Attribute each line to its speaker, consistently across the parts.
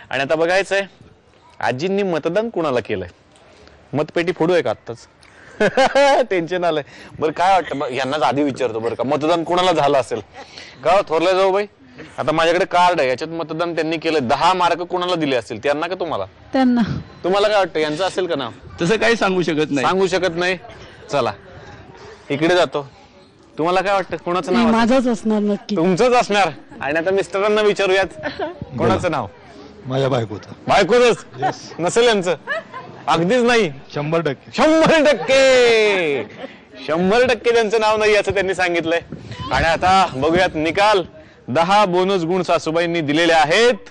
Speaker 1: आणि आता बघायचंय आजींनी मतदान कुणाला केलंय. मतपेटी फोडू आहे का आत्ताच? टेन्शन आलंय. बरं काय वाटतं यांनाच आधी विचारतो बरं का, मतदान कुणाला झालं असेल का थोरल्या जाऊ बाई? आता माझ्याकडे कार्ड आहे, याच्यात मतदान त्यांनी केलं. 10 मार्क कुणाला दिले असतील, त्यांना का तुम्हाला?
Speaker 2: त्यांना.
Speaker 1: तुम्हाला काय वाटतं यांचं असेल का नाव?
Speaker 3: तसं काही सांगू शकत नाही.
Speaker 1: सांगू शकत नाही. चला इकडे जातो. तुम्हाला काय वाटतं कोणाचं नाव?
Speaker 2: माझाच असणार नक्की.
Speaker 1: तुमचंच असणार. आणि आता मिस्टरांना विचारूयात कोणाचं नाव?
Speaker 4: माझ्या बायकोचं.
Speaker 1: बायकोच नसेल यांचं? अगदीच नाही.
Speaker 4: 100%
Speaker 1: 100% 100% त्यांचं नाव नाही असं त्यांनी सांगितलंय. आणि आता बघूयात निकाल. 10 बोनस गुण सासूबाईंनी दिलेले आहेत.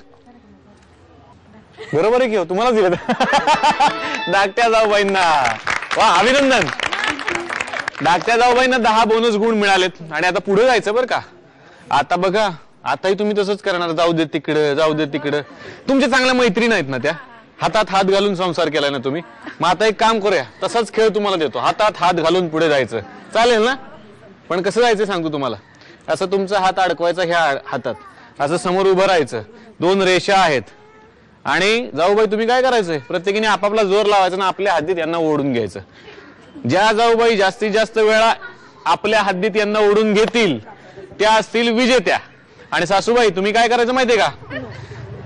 Speaker 1: बरोबर आहे की हो? तुम्हाला दिले धाकट्या जाऊबाईंना. वा अभिनंदन. धाकट्या जाऊबाईंना 10 बोनस गुण मिळालेत. आणि आता पुढे जायचं बरं का. आता बघा आताही तुम्ही तसंच करणार. जाऊ दे तिकडं जाऊ दे तिकडं. तुमच्या चांगल्या मैत्रीण आहेत ना त्या, हातात हात घालून संसार केलाय ना तुम्ही. मग आता एक काम करूया, तसाच खेळ तुम्हाला देतो. हातात हात घालून पुढे जायचं. चालेल ना? पण कसं जायचं सांगतो तुम्हाला. असं तुमचा हात अडकवायचा ह्या हातात, असं समोर उभं राहायचं. 2 रेषा आहेत. आणि जाऊबाई तुम्ही काय करायचंय, प्रत्येकीने आपापला जोर लावायचा ना आपल्या हद्दीत यांना ओढून घ्यायचं. ज्या जाऊबाई जास्तीत जास्त वेळा आपल्या हद्दीत यांना ओढून घेतील त्या असतील विजेत्या. आणि सासूबाई तुम्ही काय करायचं माहितीये का?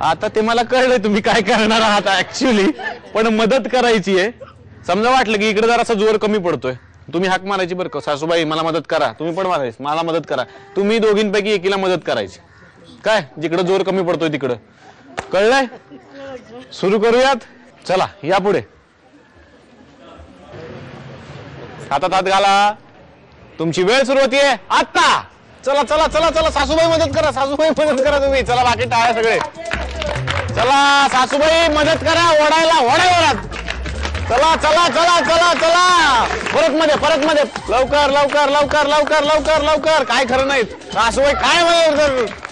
Speaker 1: आता ते मला कळलंय तुम्ही काय करणार आहात ऍक्च्युअली, पण मदत करायची आहे. समजा वाटलं की इकडे जरासा जोर कमी पडतोय, तुम्ही हाक मारायची बरं का, सासूबाई मला मदत करा. तुम्ही पण मारायची मला मदत करा. तुम्ही दोघींपैकी एकीला मदत करायची. काय जिकडे जोर कमी पडतोय तिकडं. कळलंय? सुरू करूयात. चला या पुढे. हातात हात घाला. तुमची वेळ सुरू होतीये आता. चला चला चला चला सासूबाई मदत करा. सासूबाई मदत करा तुम्ही. चला बाकी टाळ्या सगळे. चला सासूबाई मदत करा. ओढायला ओढायला. चला चला चला चला चला. परत मध्ये लवकर लवकर लवकर लवकर लवकर लवकर. काय खरं नाही सासूबाई काय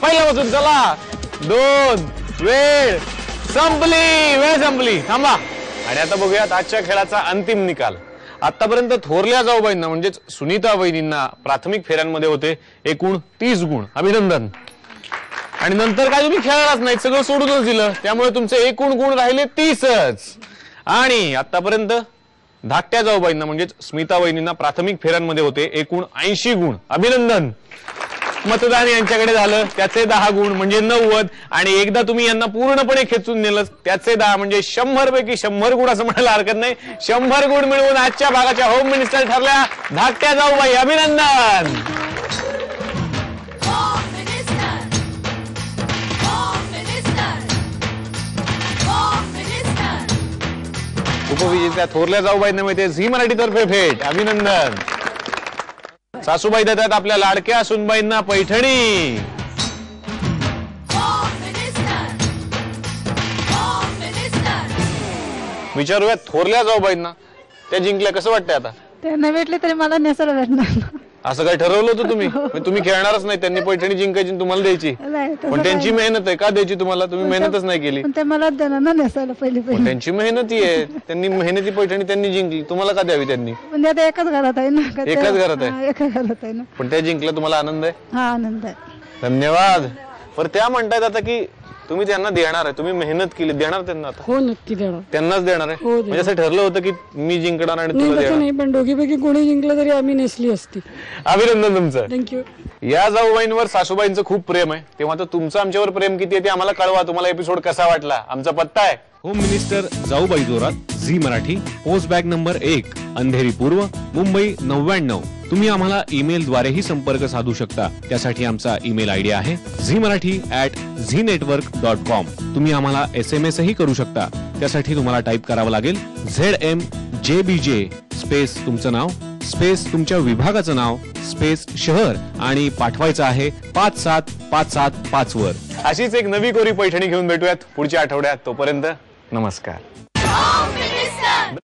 Speaker 1: पहिल्यापासून. चला 2 वेळ संपली. वेळ संपली. थांबा. आणि आता बघूयात आजच्या खेळाचा अंतिम निकाल. आतापर्यंत थोरल्या जाऊबाईंना म्हणजेच सुनीता वहिनींना प्राथमिक फेऱ्यांमध्ये होते एकूण 30 गुण. अभिनंदन. आणि नंतर काय तुम्ही खेळालाच नाही, सगळं सोडूनच दिलं. त्यामुळे तुमचे एकूण गुण राहिले 30च. आणि आतापर्यंत धाकट्या जाऊबाईंना म्हणजेच स्मिता वहिनींना प्राथमिक फेऱ्यांमध्ये होते एकूण 80 गुण. अभिनंदन. मतदान यांच्याकडे झालं, त्याचे 10 गुण म्हणजे 90. आणि एकदा तुम्ही यांना पूर्णपणे खेचून नेलं, त्याचे 10 म्हणजे 100 पैकी 100 गुण असं म्हणायला हरकत नाही. 100 गुण मिळवून आजच्या भागाच्या होम मिनिस्टर ठरल्या धाकट्या जाऊबाई. अभिनंदन. उपविजेत्या थोरल्या जाऊबाईंना मिळते झी मराठी तर्फे भेट. अभिनंदन. सासूबाई देतात आपल्या लाडक्या सुनबाईंना पैठणी. विचारूयात थोरल्या जाऊबाईंना, त्या जिंकल्या कसं वाटतंय आता?
Speaker 2: त्यांना भेटले तरी मला नेसायला भेटणार.
Speaker 1: असं काय ठरवलं होतं तुम्ही? तुम्ही खेळणारच नाही, त्यांनी पैठणी जिंकायची तुम्हाला द्यायची. पण त्यांची मेहनत आहे, का द्यायची तुम्हाला? तुम्ही मेहनतच नाही केली.
Speaker 2: ते मला देणार ना नेसायला पहिली.
Speaker 1: त्यांची मेहनती आहे, त्यांनी मेहनती पैठणी त्यांनी जिंकली, तुम्हाला का द्यावी त्यांनी?
Speaker 2: म्हणजे आता एकाच घरात आहे ना.
Speaker 1: एकाच घरात आहे.
Speaker 2: एकाच घरात आहे ना.
Speaker 1: पण त्या जिंकल्या, तुम्हाला आनंद आहे?
Speaker 2: हा आनंद आहे.
Speaker 1: धन्यवाद. पर त्या म्हणतायत आता की तुम्ही त्यांना देणार आहे, तुम्ही मेहनत केली, देणार त्यांना आता?
Speaker 2: हो नक्की देणार.
Speaker 1: त्यांनाच देणार आहे. म्हणजे असं ठरलं होतं की मी जिंकणार आणि तुला देणार
Speaker 2: नाही, पण दोघीपैकी कोणी जिंकलं तरी आम्ही नेसली असती.
Speaker 1: अभिनंदन तुमचं.
Speaker 2: थँक्यू.
Speaker 1: या जाऊबाईंवर सासूबाईंचं खूप प्रेम आहे, तेव्हा तर तुमचं आमच्यावर प्रेम किती आहे ते आम्हाला कळवा. तुम्हाला एपिसोड कसा वाटला? आमचा पत्ता आहे
Speaker 5: home minister Jaubai Jorat, Zee Marathi, post bag number 1, Andheri पूर्व, मुंबई 99. तुम्ही आम्हाला ईमेल द्वारेही संपर्क साधू शकता. त्यासाठी आमचा ईमेल आयडी आहे zmarathi@znetwork.com. तुम्ही आम्हाला SMS ही करू शकता. त्यासाठी तुम्हाला टाईप करावं लागेल ZMJBJ स्पेस तुमचं नाव स्पेस तुमच्या विभागाचं नाव स्पेस शहर आणि पाठवायचं आहे 57575 वर.
Speaker 1: अशीच एक नवी कोरी पैठणी घेऊन भेटूयात पुढच्या आठवड्यात. तोपर्यंत नमस्कार.